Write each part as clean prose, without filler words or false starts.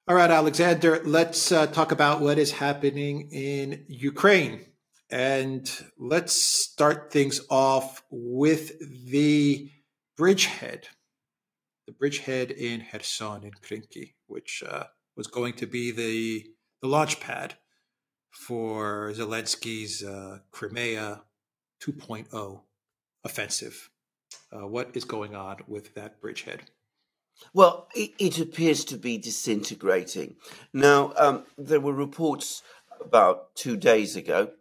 All right, Alexander, let's talk about what is happening in Ukraine. And let's start things off with bridgehead, the bridgehead in Kherson in Krynky, which was going to be the launch pad for Zelensky's Crimea 2.0 offensive. What is going on with that bridgehead? Well, it appears to be disintegrating. Now, there were reports about 2 days ago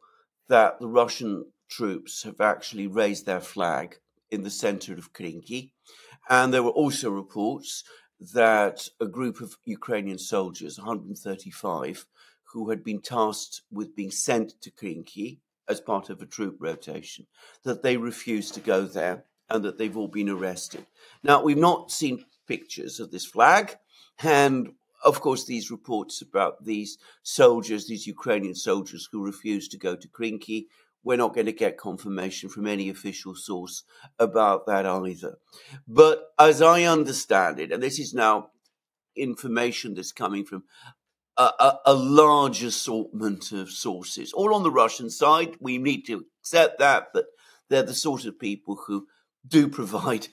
that the Russian troops have actually raised their flag in the center of Krynky. And there were also reports that a group of Ukrainian soldiers, 135, who had been tasked with being sent to Krynky as part of a troop rotation, that they refused to go there and that they've all been arrested. Now, we've not seen pictures of this flag. And of course, these reports about these soldiers, these Ukrainian soldiers who refused to go to Krynky, we're not going to get confirmation from any official source about that either. But as I understand it, and this is now information that's coming from a large assortment of sources, all on the Russian side, we need to accept that they're the sort of people who do provide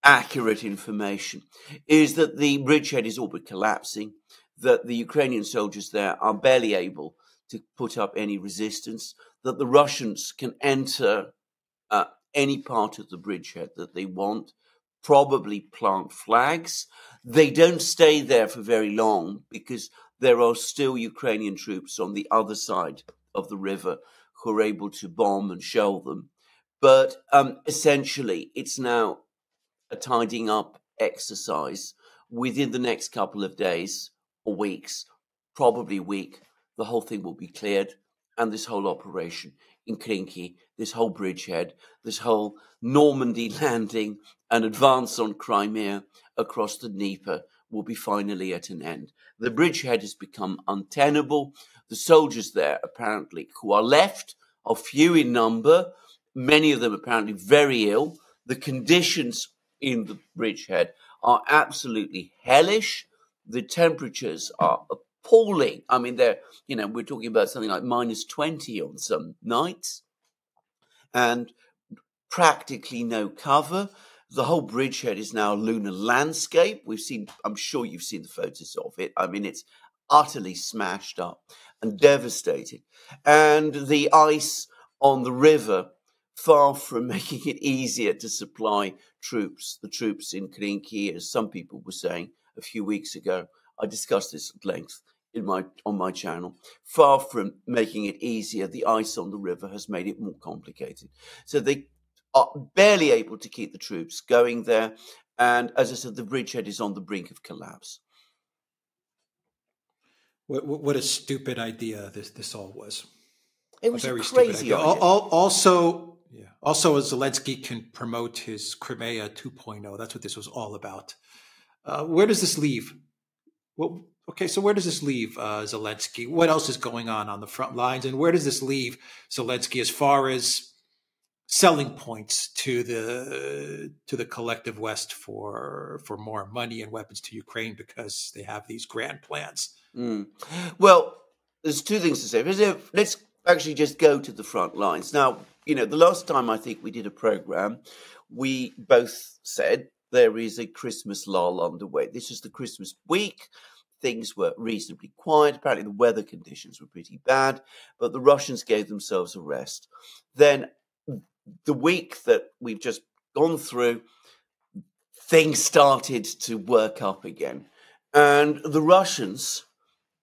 accurate information, is that the bridgehead is all but collapsing, that the Ukrainian soldiers there are barely able to put up any resistance, that the Russians can enter any part of the bridgehead that they want, probably plant flags. They don't stay there for very long because there are still Ukrainian troops on the other side of the river who are able to bomb and shell them. But essentially, it's now a tidying up exercise. Within the next couple of days or weeks, probably a week, the whole thing will be cleared, and this whole operation in Krynky, this whole bridgehead, this whole Normandy landing and advance on Crimea across the Dnieper will be finally at an end. The bridgehead has become untenable. The soldiers there, apparently, who are left, are few in number, many of them apparently very ill. The conditions in the bridgehead are absolutely hellish. The temperatures are appalling. I mean, we're talking about something like -20 on some nights and practically no cover. The whole bridgehead is now a lunar landscape. I'm sure you've seen the photos of it. I mean, it's utterly smashed up and devastated. And the ice on the river, far from making it easier to supply the troops in Krynky, as some people were saying a few weeks ago. I discussed this at length on my channel. Far from making it easier, the ice on the river has made it more complicated. So they are barely able to keep the troops going there. And as I said, the bridgehead is on the brink of collapse. What a stupid idea this all was. It was a crazy idea. Also, Zelensky can promote his Crimea 2.0. That's what this was all about. Where does this leave? Well, okay, so where does this leave Zelensky? What else is going on the front lines? And where does this leave Zelensky as far as selling points to the collective West for more money and weapons to Ukraine because they have these grand plans? Well, there's two things to say. Let's actually just go to the front lines. Now, the last time I think we did a program, we both said there is a Christmas lull underway. This is the Christmas week. Things were reasonably quiet. Apparently the weather conditions were pretty bad, but the Russians gave themselves a rest. Then the week that we've just gone through, things started to work up again. And the Russians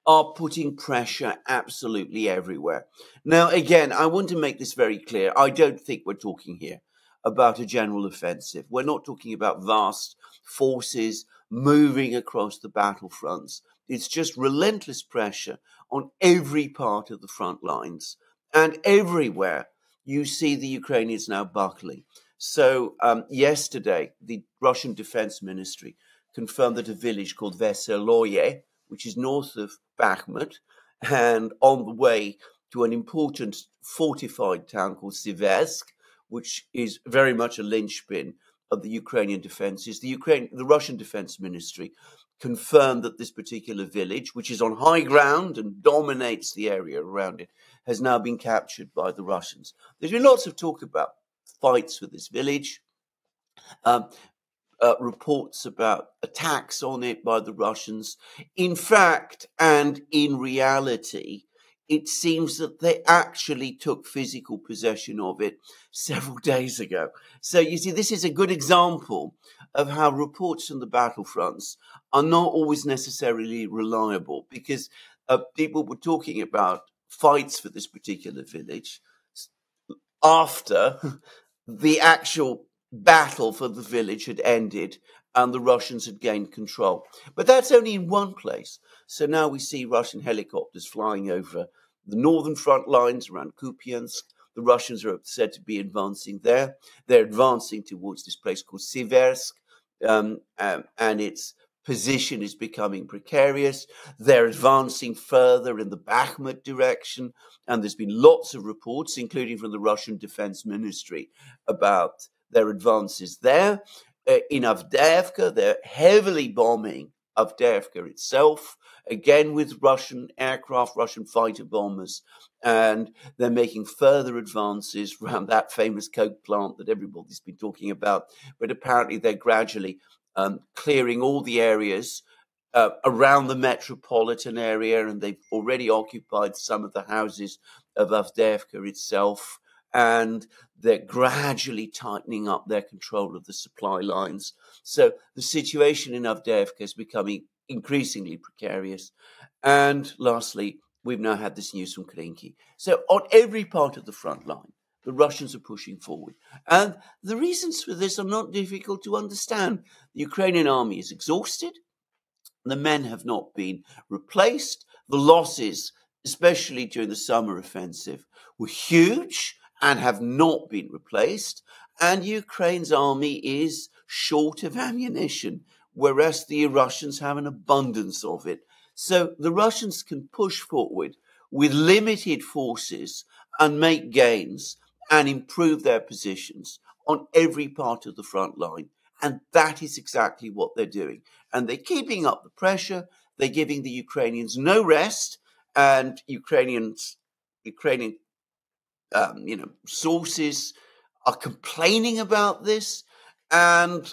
are putting pressure absolutely everywhere. Now, again, I want to make this very clear. I don't think we're talking here about a general offensive. We're not talking about vast forces moving across the battlefronts. It's just relentless pressure on every part of the front lines. And everywhere you see the Ukrainians now buckling. So yesterday, the Russian Defense Ministry confirmed that a village called Veseloye, which is north of Bakhmut and on the way to an important fortified town called Siversk, which is very much a linchpin of the Ukrainian defenses. The Russian Defense Ministry confirmed that this particular village, which is on high ground and dominates the area around it, has now been captured by the Russians. There's been lots of talk about fights for this village, reports about attacks on it by the Russians. In fact, and in reality, it seems that they actually took physical possession of it several days ago. So you see, this is a good example of how reports from the battlefronts are not always necessarily reliable, because people were talking about fights for this particular village after the actual battle for the village had ended and the Russians had gained control. But that's only in one place. So now we see Russian helicopters flying over the northern front lines around Kupiansk. The Russians are said to be advancing there. They're advancing towards this place called Siversk, and its position is becoming precarious. They're advancing further in the Bakhmut direction, and there's been lots of reports, including from the Russian Defense Ministry, about their advances there. In Avdiivka, they're heavily bombing Avdiivka itself, again with Russian aircraft, Russian fighter bombers, and they're making further advances around that famous coke plant that everybody's been talking about. But apparently they're gradually clearing all the areas around the metropolitan area, and they've already occupied some of the houses of Avdiivka itself, and they're gradually tightening up their control of the supply lines. So the situation in Avdiivka is becoming increasingly precarious. And lastly, we've now had this news from Krynky. So on every part of the front line, the Russians are pushing forward. And the reasons for this are not difficult to understand. The Ukrainian army is exhausted. The men have not been replaced. The losses, especially during the summer offensive, were huge and have not been replaced. And Ukraine's army is short of ammunition, whereas the Russians have an abundance of it. So the Russians can push forward with limited forces and make gains and improve their positions on every part of the front line. And that is exactly what they're doing. And they're keeping up the pressure. They're giving the Ukrainians no rest. And Ukrainian sources are complaining about this. And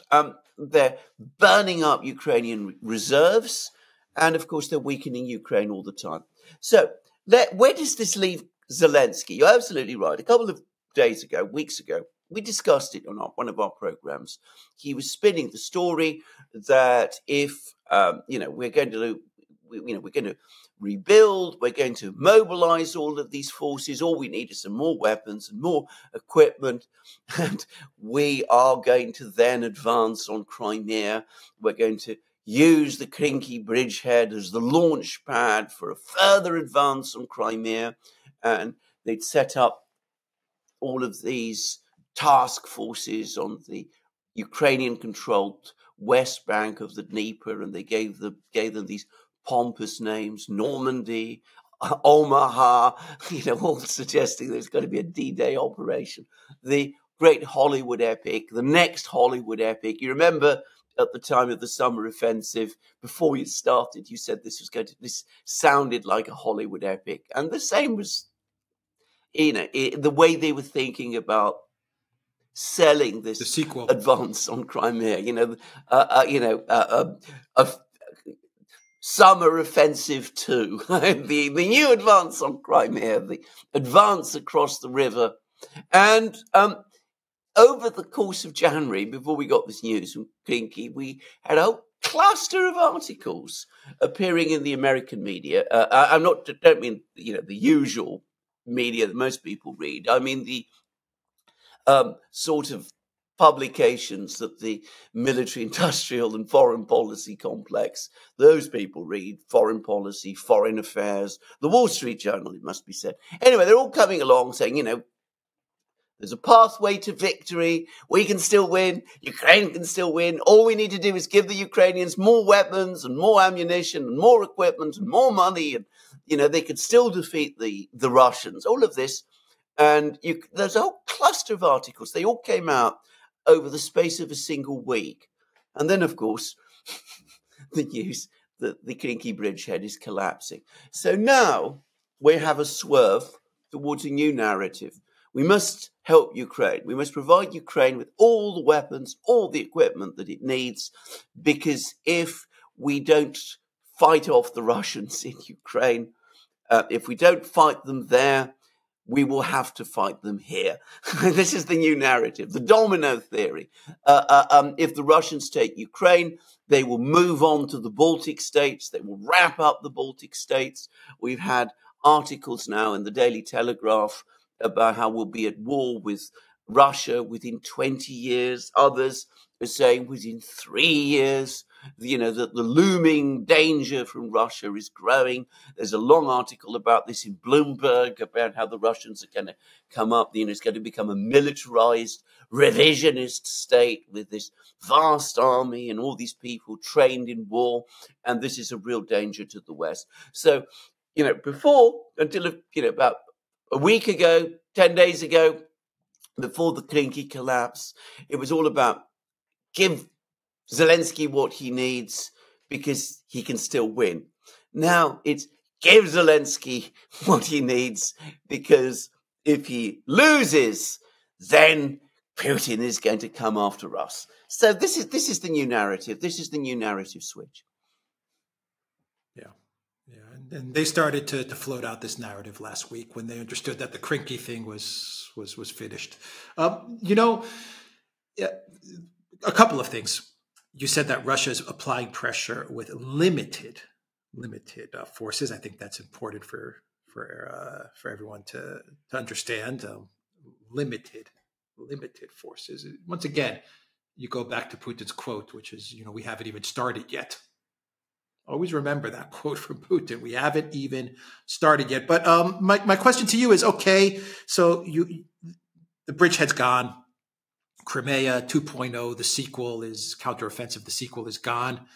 they're burning up Ukrainian reserves. And of course, they're weakening Ukraine all the time. So where does this leave Zelensky? You're absolutely right. A couple of days ago, weeks ago, we discussed it on one of our programs. He was spinning the story that if we're going to rebuild, we're going to mobilize all of these forces. All we need is some more weapons and more equipment, and we are going to then advance on Crimea. We're going to use the Krynky bridgehead as the launch pad for a further advance on Crimea, and they'd set up all of these task forces on the Ukrainian-controlled west bank of the Dnieper, and they gave them these pompous names: Normandy, Omaha, all suggesting there's going to be a D-Day operation. The great Hollywood epic, the next Hollywood epic. You remember at the time of the summer offensive, before it started, you said this sounded like a Hollywood epic, and the same was, the way they were thinking about selling this sequel advance on Crimea, Summer Offensive 2, the new advance on Crimea, the advance across the river. And over the course of January, before we got this news from Krynky, we had a whole cluster of articles appearing in the American media. Don't mean the usual media that most people read. I mean the sort of publications that the military, industrial and foreign policy complex, those people read: Foreign Policy, Foreign Affairs, the Wall Street Journal, it must be said. Anyway, they're all coming along saying, there's a pathway to victory. We can still win. Ukraine can still win. All we need to do is give the Ukrainians more weapons and more ammunition and more equipment and more money. And, they could still defeat the Russians. All of this. And there's a whole cluster of articles. They all came out over the space of a single week. And then, of course, the news that the Krynky bridgehead is collapsing. So now we have a swerve towards a new narrative. We must help Ukraine. We must provide Ukraine with all the weapons, all the equipment that it needs, because if we don't fight off the Russians in Ukraine, if we don't fight them there, we will have to fight them here. This is the new narrative, the domino theory. If the Russians take Ukraine, they will move on to the Baltic states. They will wrap up the Baltic states. We've had articles now in the Daily Telegraph about how we'll be at war with Russia within 20 years. Others are saying within 3 years. That the looming danger from Russia is growing. There's a long article about this in Bloomberg about how the Russians are going to come up. It's going to become a militarized revisionist state with this vast army and all these people trained in war. And this is a real danger to the West. So, until about a week ago, 10 days ago, before the Krynky collapse, it was all about give Zelensky what he needs because he can still win. Now it's give Zelensky what he needs because if he loses, then Putin is going to come after us. So this is the new narrative. This is the new narrative switch. Yeah. And they started to float out this narrative last week when they understood that the Krynky thing was finished. A couple of things. You said that Russia is applying pressure with limited forces. I think that's important for everyone to understand. Limited forces. Once again, you go back to Putin's quote, which is, we haven't even started yet. Always remember that quote from Putin. We haven't even started yet. But my question to you is, okay, so the bridgehead's gone. Crimea 2.0, the sequel is counteroffensive. The sequel is gone.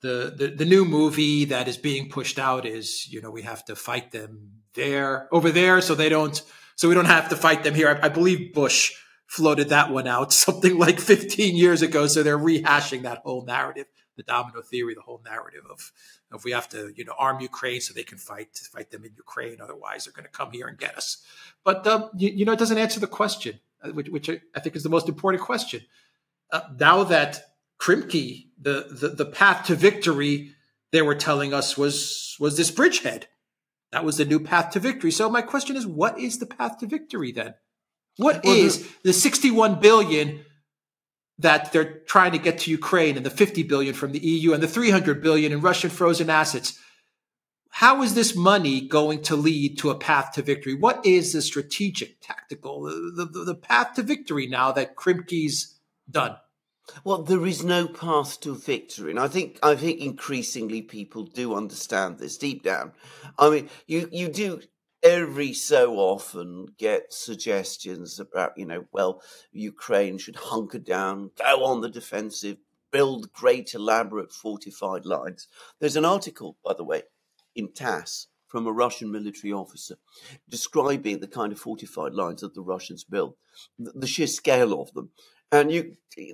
The new movie that is being pushed out is, we have to fight them over there, so we don't have to fight them here. I believe Bush floated that one out something like 15 years ago. So they're rehashing that whole narrative, the domino theory, the whole narrative of we have to, arm Ukraine so they can fight them in Ukraine. Otherwise, they're going to come here and get us. But it doesn't answer the question, which I think is the most important question. Now that Krynky, the path to victory, they were telling us was this bridgehead. That was the new path to victory. So my question is, what is the path to victory then? What is the 61 billion that they're trying to get to Ukraine and the 50 billion from the EU and the 300 billion in Russian frozen assets? How is this money going to lead to a path to victory? What is the strategic, tactical, the path to victory now that Krynky's done? Well, there is no path to victory, and I think increasingly people do understand this deep down. I mean, you do every so often get suggestions about, Ukraine should hunker down, go on the defensive, build great elaborate fortified lines. There's an article, by the way, in TASS from a Russian military officer describing the kind of fortified lines that the Russians build, the sheer scale of them. And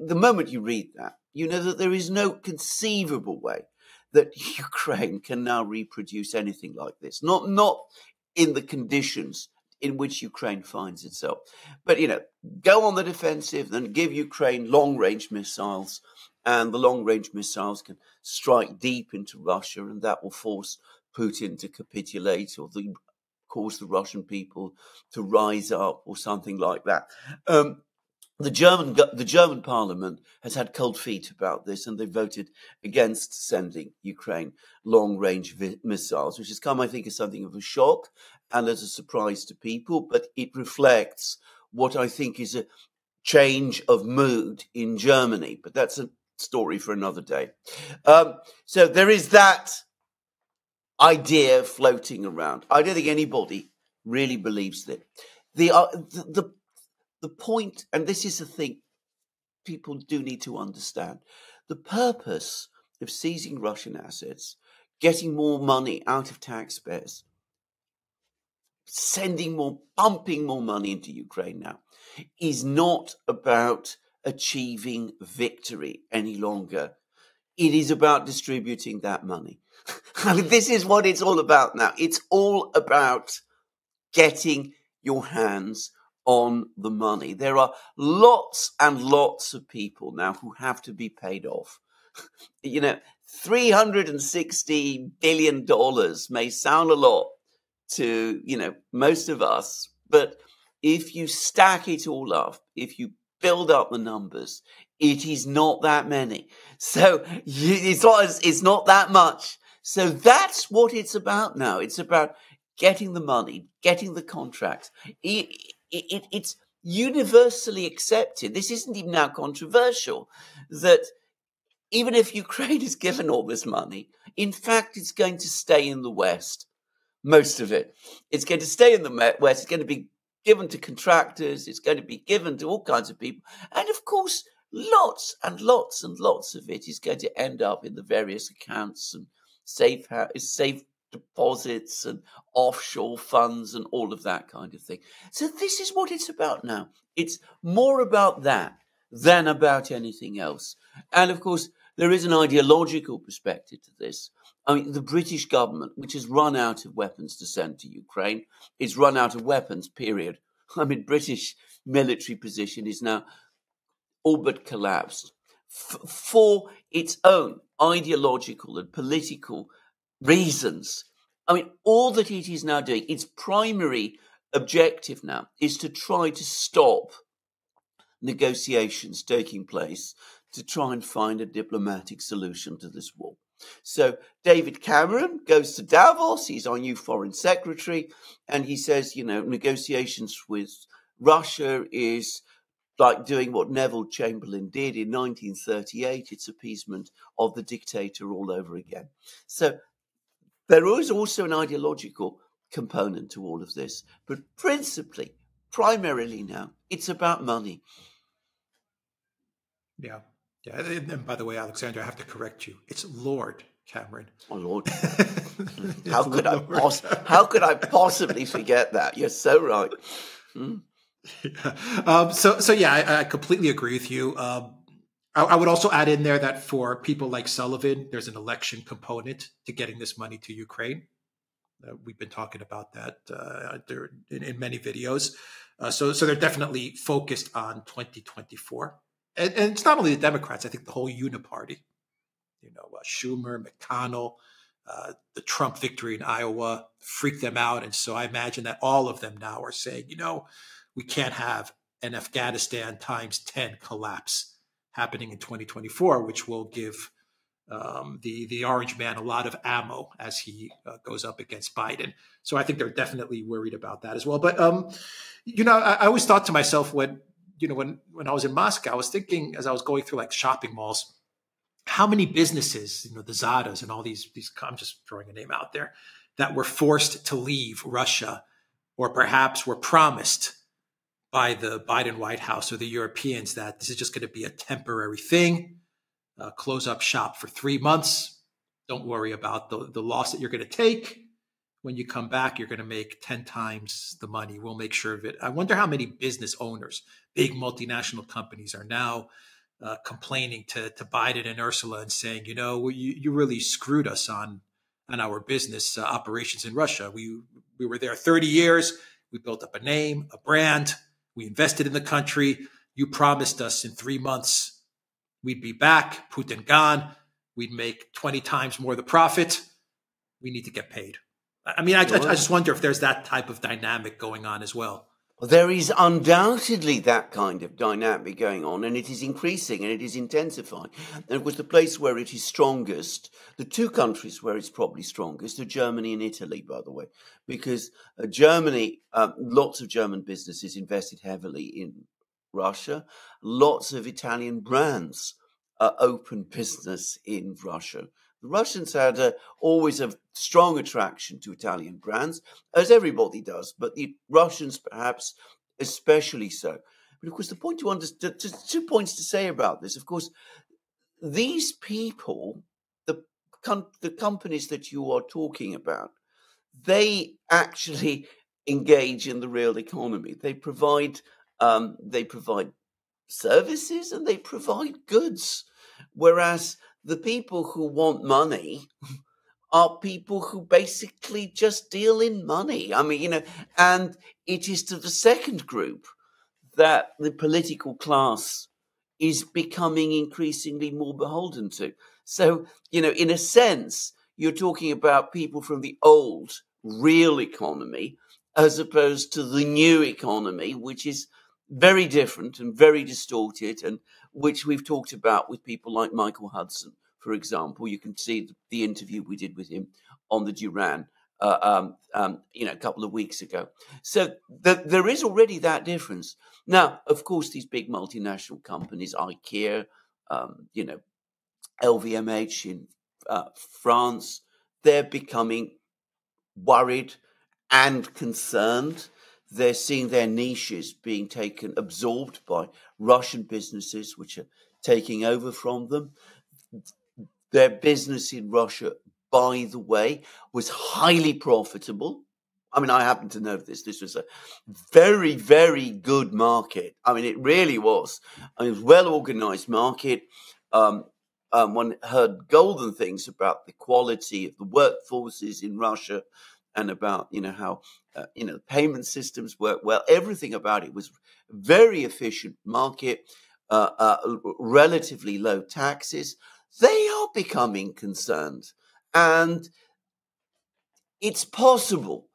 the moment you read that, you know that there is no conceivable way that Ukraine can now reproduce anything like this. Not in the conditions in which Ukraine finds itself. But, go on the defensive, then give Ukraine long-range missiles, and the long-range missiles can strike deep into Russia, and that will force Putin to capitulate or cause the Russian people to rise up or something like that. The German parliament has had cold feet about this, and they voted against sending Ukraine long-range missiles, which has come, I think, as something of a shock and as a surprise to people. But it reflects what I think is a change of mood in Germany. But that's a story for another day. So there is that idea floating around. I don't think anybody really believes that. The point, and this is the thing people do need to understand, the purpose of seizing Russian assets, getting more money out of taxpayers, pumping more money into Ukraine now, is not about achieving victory any longer. it is about distributing that money. I mean, this is what it's all about now. It's all about getting your hands on the money. There are lots and lots of people now who have to be paid off. You know, $360 billion may sound a lot to, most of us, but if you stack it all up, if you build up the numbers, it is not that many. So it's not that much. So that's what it's about now. It's about getting the money, getting the contracts. It's universally accepted. This isn't even now controversial, that even if Ukraine is given all this money, in fact, it's going to stay in the West. Most of it. It's going to stay in the West. It's going to be given to contractors. It's going to be given to all kinds of people. And of course, lots and lots and lots of it is going to end up in the various accounts and safe deposits and offshore funds and all of that kind of thing. So this is what it's about now. It's more about that than about anything else. And of course, there is an ideological perspective to this. I mean, the British government, which has run out of weapons to send to Ukraine, it's run out of weapons, period. I mean, British military position is now all but collapsed for its own ideological and political reasons. I mean, all that it is now doing, its primary objective now is to try to stop negotiations taking place to try and find a diplomatic solution to this war. So David Cameron goes to Davos, he's our new foreign secretary, and he says, negotiations with Russia is like doing what Neville Chamberlain did in 1938. It's appeasement of the dictator all over again. So there is also an ideological component to all of this, but primarily now, it's about money. Yeah. Yeah. And by the way, Alexander, I have to correct you. It's Lord Cameron. Oh, Lord. How could I possibly forget that? You're so right. Yeah. So yeah, I completely agree with you. I would also add in there that for people like Sullivan, there's an election component to getting this money to Ukraine. We've been talking about that in many videos. So they're definitely focused on 2024. And it's not only the Democrats, I think the whole uniparty, Schumer, McConnell, the Trump victory in Iowa freaked them out. And so I imagine that all of them now are saying, we can't have an Afghanistan times 10 collapse happening in 2024, which will give the orange man a lot of ammo as he goes up against Biden. So I think they're definitely worried about that as well. But, I always thought to myself when I was in Moscow, I was thinking as I was going through like shopping malls, how many businesses, the Zadas and all these, I'm just throwing a name out there, that were forced to leave Russia or perhaps were promised by the Biden White House or the Europeans that this is just going to be a temporary thing, close up shop for 3 months. Don't worry about the loss that you're going to take. When you come back, you're going to make 10 times the money. We'll make sure of it. I wonder how many business owners, big multinational companies, are now complaining to Biden and Ursula and saying, you really screwed us on our business operations in Russia. We were there 30 years. We built up a name, a brand. We invested in the country. You promised us in 3 months we'd be back. Putin gone. We'd make 20 times more the profit. We need to get paid. I mean, I just wonder if there's that type of dynamic going on as well. There is undoubtedly that kind of dynamic going on, and it is increasing and it is intensifying. And of course, the place where it is strongest, the two countries where it's probably strongest are Germany and Italy, by the way, because Germany, lots of German businesses invested heavily in Russia. Lots of Italian brands opened business in Russia. The Russians had always a strong attraction to Italian brands, as everybody does, but the Russians perhaps especially so. But of course, the point to understand, 2 points to say about this. Of course, these people, the companies that you are talking about, they actually engage in the real economy. They provide services and they provide goods, whereas the people who want money are people who basically just deal in money. I mean, and it is to the second group that the political class is becoming increasingly more beholden to. So, in a sense, you're talking about people from the old real economy as opposed to the new economy, which is very different and very distorted, and which we've talked about with people like Michael Hudson, for example. You can see the interview we did with him on the Duran, a couple of weeks ago. So there is already that difference. Now, of course, these big multinational companies, IKEA, LVMH in France, they're becoming worried and concerned. They're seeing their niches being absorbed by Russian businesses, which are taking over from them. Their business in Russia, by the way, was highly profitable. I mean, I happen to know this. This was a very, very good market. I mean, it really was. I mean, it was a well-organized market. One heard golden things about the quality of the workforces in Russia and about, how, payment systems work well. Everything about it was a very efficient market, relatively low taxes. They are becoming concerned. And it's possible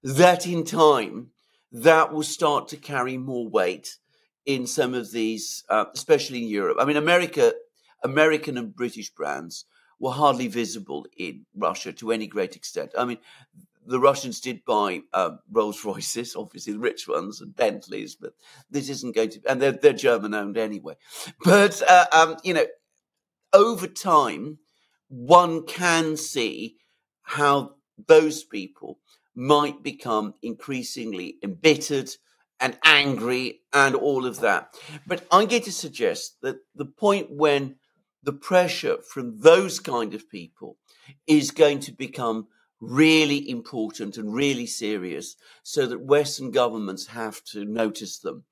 that in time that will start to carry more weight in some of these, especially in Europe. I mean, American and British brands were hardly visible in Russia to any great extent. I mean, the Russians did buy Rolls Royces, obviously the rich ones, and Bentleys, but this isn't going to, and they're German owned anyway. But, over time, one can see how those people might become increasingly embittered and angry and all of that. But I'm going to suggest that the point when the pressure from those kind of people is going to become really important and really serious so that Western governments have to notice them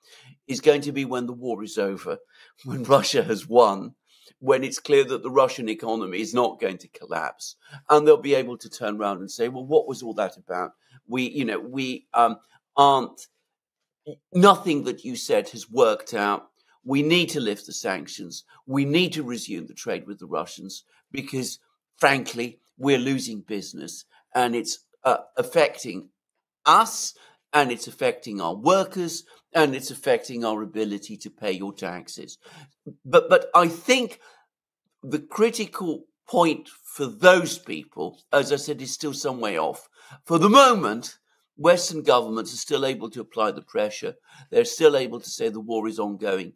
is going to be when the war is over, when Russia has won, when it's clear that the Russian economy is not going to collapse, and they'll be able to turn around and say, well, what was all that about? We aren't, nothing that you said has worked out. We need to lift the sanctions. We need to resume the trade with the Russians because, frankly, we're losing business and it's affecting us and it's affecting our workers and it's affecting our ability to pay your taxes. But I think the critical point for those people, as I said, is still some way off. For the moment, Western governments are still able to apply the pressure. They're still able to say the war is ongoing.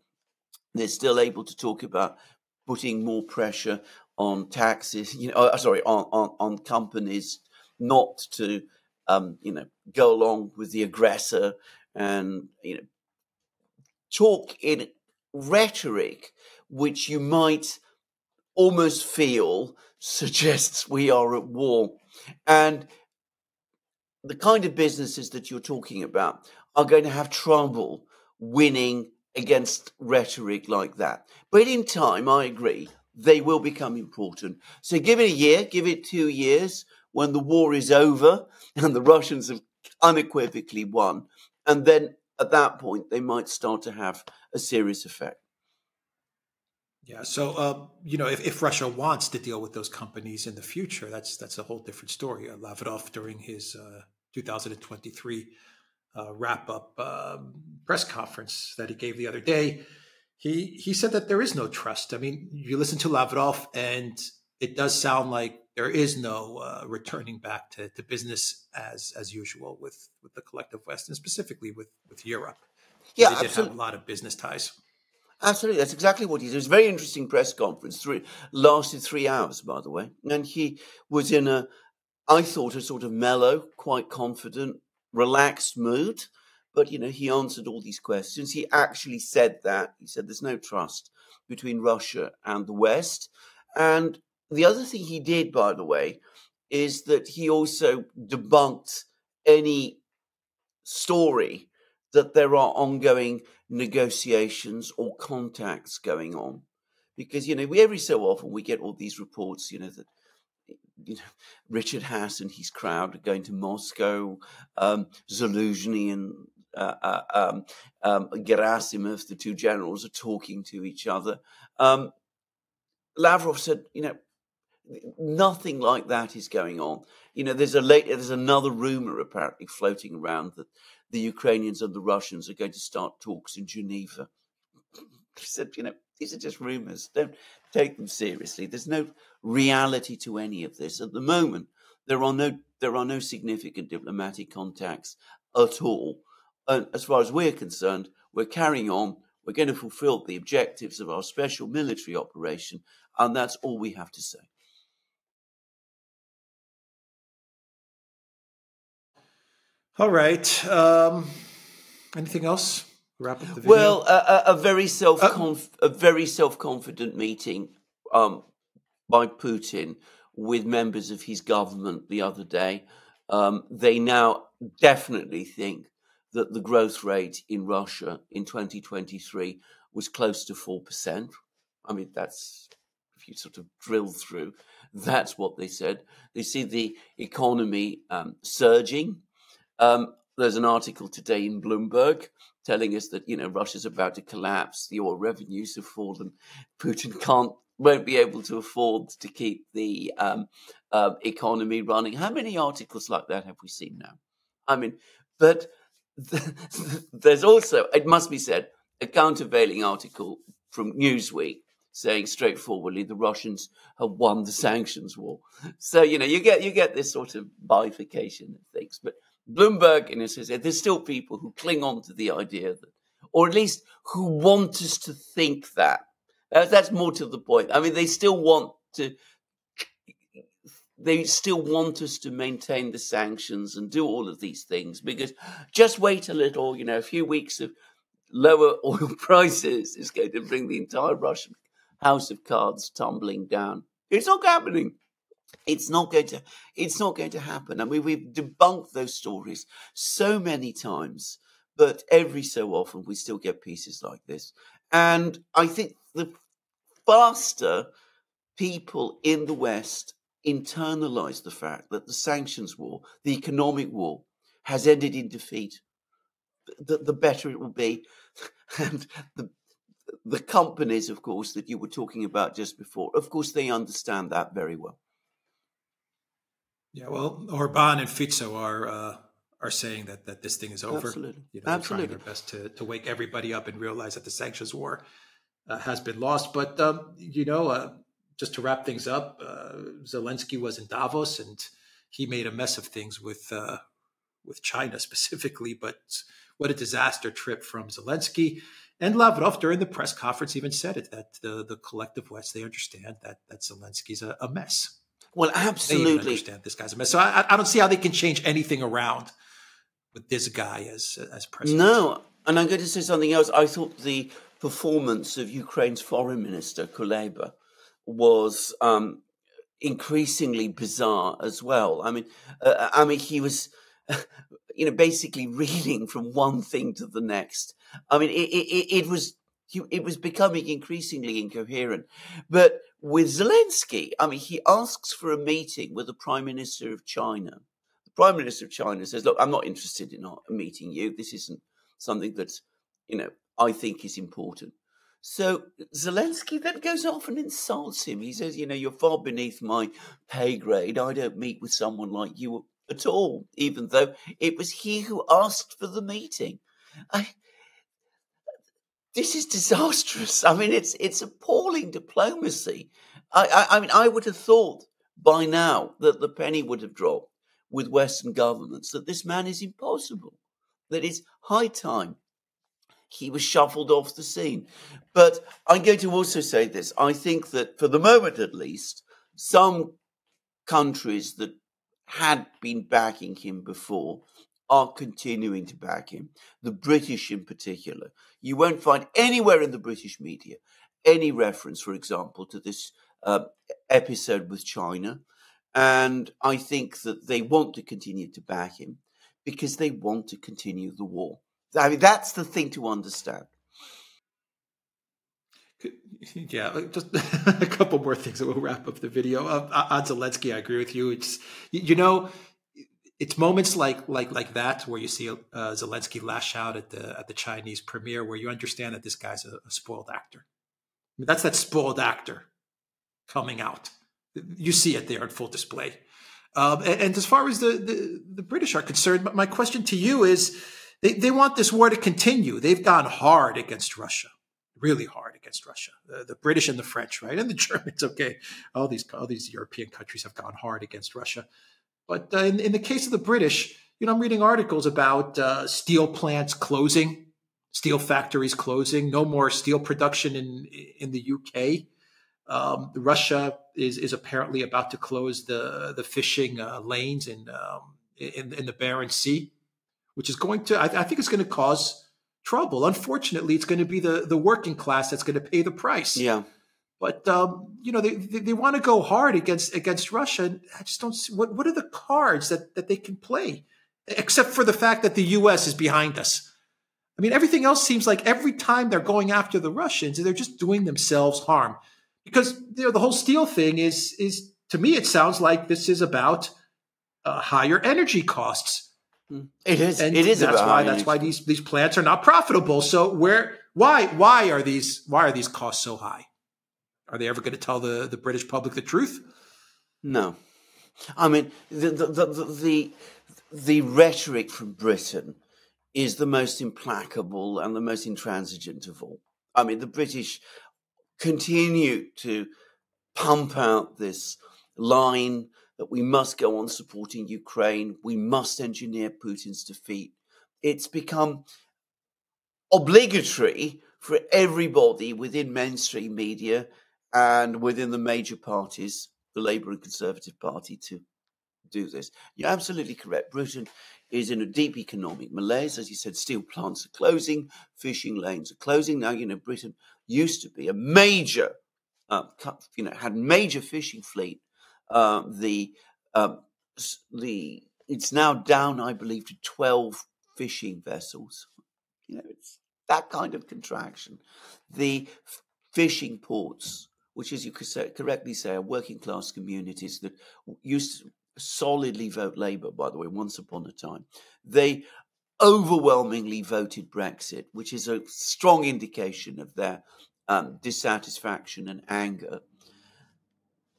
They're still able to talk about putting more pressure on taxes, on companies not to, go along with the aggressor and, talk in rhetoric which you might almost feel suggests we are at war. And the kind of businesses that you're talking about are going to have trouble winning against rhetoric like that. But in time, I agree, they will become important. So give it a year, give it 2 years when the war is over and the Russians have unequivocally won. And then at that point, they might start to have a serious effect. Yeah. So, if Russia wants to deal with those companies in the future, that's a whole different story. Lavrov, during his 2023 wrap-up press conference that he gave the other day, he said that there is no trust. I mean, you listen to Lavrov, and it does sound like there is no returning back to business as usual with the collective West, and specifically with Europe. Yeah, they did absolutely. have a lot of business ties. Absolutely, that's exactly what he did. It was a very interesting press conference. Lasted 3 hours, by the way. And he was in I thought, a sort of mellow, quite confident, relaxed mood. But, he answered all these questions. He actually said that. He said there's no trust between Russia and the West. And the other thing he did, by the way, is that he also debunked any story that there are ongoing negotiations or contacts going on, because every so often we get all these reports, that Richard Haas and his crowd are going to Moscow, Zaluzhny and Gerasimov, the two generals, are talking to each other. Lavrov said, nothing like that is going on. There's another rumor apparently floating around that the Ukrainians and the Russians are going to start talks in Geneva. He said, these are just rumors. Don't take them seriously. There's no reality to any of this. At the moment, there are no significant diplomatic contacts at all. And as far as we're concerned, we're carrying on. We're going to fulfill the objectives of our special military operation, and that's all we have to say. All right. Anything else? Wrap up the video. Well, a very self-confident meeting by Putin with members of his government the other day. They now definitely think that the growth rate in Russia in 2023 was close to 4%. I mean, that's, if you sort of drill through, that's what they said. They see the economy surging. There's an article today in Bloomberg telling us that, Russia's about to collapse. The oil revenues have fallen. Putin won't be able to afford to keep the economy running. How many articles like that have we seen now? I mean, but there's also, it must be said, a countervailing article from Newsweek saying straightforwardly the Russians have won the sanctions war. So, you get this sort of bifurcation of things. But Bloomberg, says there's still people who cling on to the idea that, or at least who want us to think that. That's more to the point. I mean, they still want us to maintain the sanctions and do all of these things, because just wait a little, a few weeks of lower oil prices is going to bring the entire Russian house of cards tumbling down. It's not happening. It's not going to happen. I mean, we've debunked those stories so many times, but every so often we still get pieces like this. And I think the faster people in the West internalize the fact that the sanctions war, the economic war, has ended in defeat, the better it will be. And the companies, of course, that you were talking about just before, of course, they understand that very well. Yeah, well, Orban and Fico are saying that this thing is over. Absolutely. They're trying their best to wake everybody up and realize that the sanctions war has been lost. But just to wrap things up, Zelensky was in Davos and he made a mess of things with China specifically. But what a disaster trip from Zelensky. And Lavrov during the press conference even said it, that the collective West, they understand that Zelensky's a mess. Well, absolutely. They understand this guy's a mess. So I don't see how they can change anything around with this guy as president. No, and I'm going to say something else. I thought the performance of Ukraine's foreign minister, Kuleba, was increasingly bizarre as well. I mean, he was, basically reading from one thing to the next. I mean, it was becoming increasingly incoherent. But with Zelensky, I mean, he asks for a meeting with the Prime Minister of China. The Prime Minister of China says, look, I'm not interested in meeting you. This isn't something that, I think is important. So Zelensky then goes off and insults him. He says, you're far beneath my pay grade. I don't meet with someone like you at all, even though it was he who asked for the meeting. This is disastrous. I mean, it's appalling diplomacy. I mean, I would have thought by now that the penny would have dropped with Western governments that this man is impossible, that it's high time he was shuffled off the scene. But I'm going to also say this. I think that for the moment, at least, some countries that had been backing him before are continuing to back him, the British in particular. You won't find anywhere in the British media any reference, for example, to this episode with China. And I think that they want to continue to back him because they want to continue the war. I mean, that's the thing to understand. Yeah, just a couple more things and we'll wrap up the video. On Zelensky, I agree with you. You know, it's moments like that where you see Zelensky lash out at the Chinese premier, where you understand that this guy's a spoiled actor. I mean, that's that spoiled actor coming out. You see it there on full display. And as far as the British are concerned, my question to you is, they want this war to continue. They've gone hard against Russia, really hard against Russia. The British and the French, right, and the Germans. Okay, all these European countries have gone hard against Russia. But in the case of the British, I'm reading articles about steel plants closing, steel factories closing, no more steel production in the UK. Russia is apparently about to close the fishing lanes in the Barents Sea, which is going to, I think it's going to cause trouble. Unfortunately, it's going to be the working class that's going to pay the price. Yeah. But they want to go hard against Russia. And I just don't see what are the cards that they can play, except for the fact that the U.S. is behind us. I mean, everything else seems like every time they're going after the Russians, they're just doing themselves harm. Because the whole steel thing is to me, it sounds like this is about higher energy costs. It is. And it is. That's why these plants are not profitable. So why are these costs so high? Are they ever going to tell the British public the truth? No. I mean, the rhetoric from Britain is the most implacable and the most intransigent of all. I mean, the British continue to pump out this line that we must go on supporting Ukraine. We must engineer Putin's defeat. It's become obligatory for everybody within mainstream media and within the major parties, the Labour and Conservative Party, to do this. You're absolutely correct. Britain is in a deep economic malaise. As you said, steel plants are closing, fishing lanes are closing. Now, Britain used to be a major, had major fishing fleet. It's now down, I believe, to 12 fishing vessels. It's that kind of contraction. The fishing ports, which, as you could correctly say, are working class communities that used to solidly vote Labour, by the way, once upon a time. They overwhelmingly voted Brexit, which is a strong indication of their dissatisfaction and anger.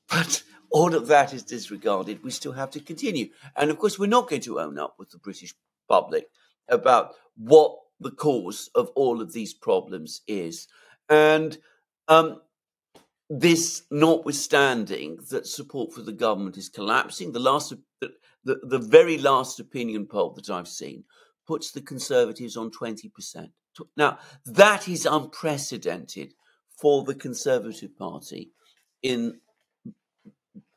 But all of that is disregarded. We still have to continue. And of course, we're not going to own up with the British public about what the cause of all of these problems is. And this notwithstanding that support for the government is collapsing, the very last opinion poll that I've seen puts the Conservatives on 20%. Now, that is unprecedented for the Conservative Party in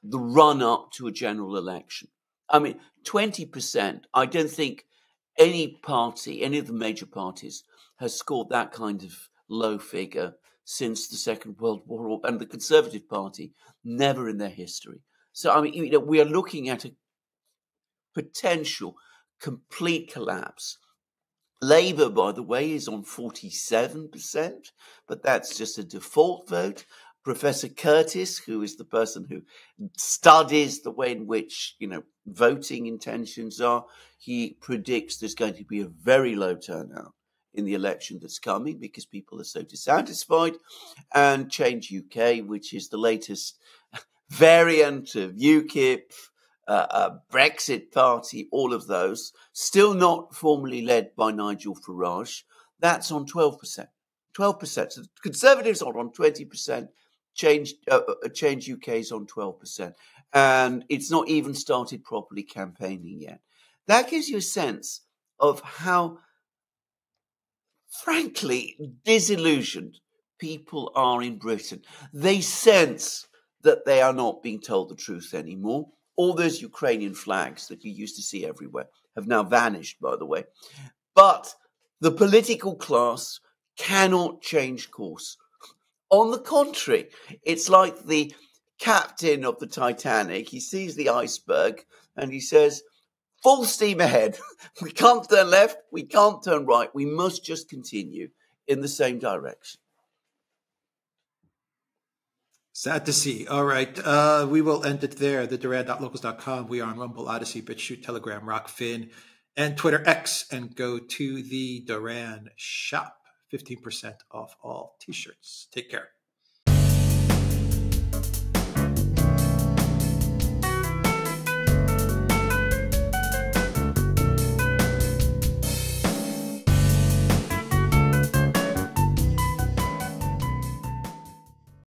the run-up to a general election. I mean, 20%, I don't think any of the major parties, has scored that kind of low figure since the Second World War, and the Conservative Party, never in their history. So, I mean, we are looking at a potential complete collapse. Labour, by the way, is on 47%, but that's just a default vote. Professor Curtis, who is the person who studies the way in which, voting intentions are, he predicts there's going to be a very low turnout in the election that's coming because people are so dissatisfied. And Change UK, which is the latest variant of UKIP, Brexit Party, all of those, still not formally led by Nigel Farage, that's on 12%. 12%. So the Conservatives are on 20%. Change UK is on 12%. And it's not even started properly campaigning yet. That gives you a sense of how, frankly, disillusioned people are in Britain. They sense that they are not being told the truth anymore. All those Ukrainian flags that you used to see everywhere have now vanished, by the way. But the political class cannot change course. On the contrary, it's like the captain of the Titanic. He sees the iceberg and he says, full steam ahead. We can't turn left. We can't turn right. We must just continue in the same direction. Sad to see. All right. We will end it there. The Duran.locals.com. We are on Rumble, Odyssey, BitChute, Telegram, Rockfin, and Twitter X. And go to the Duran shop. 15% off all t-shirts. Take care.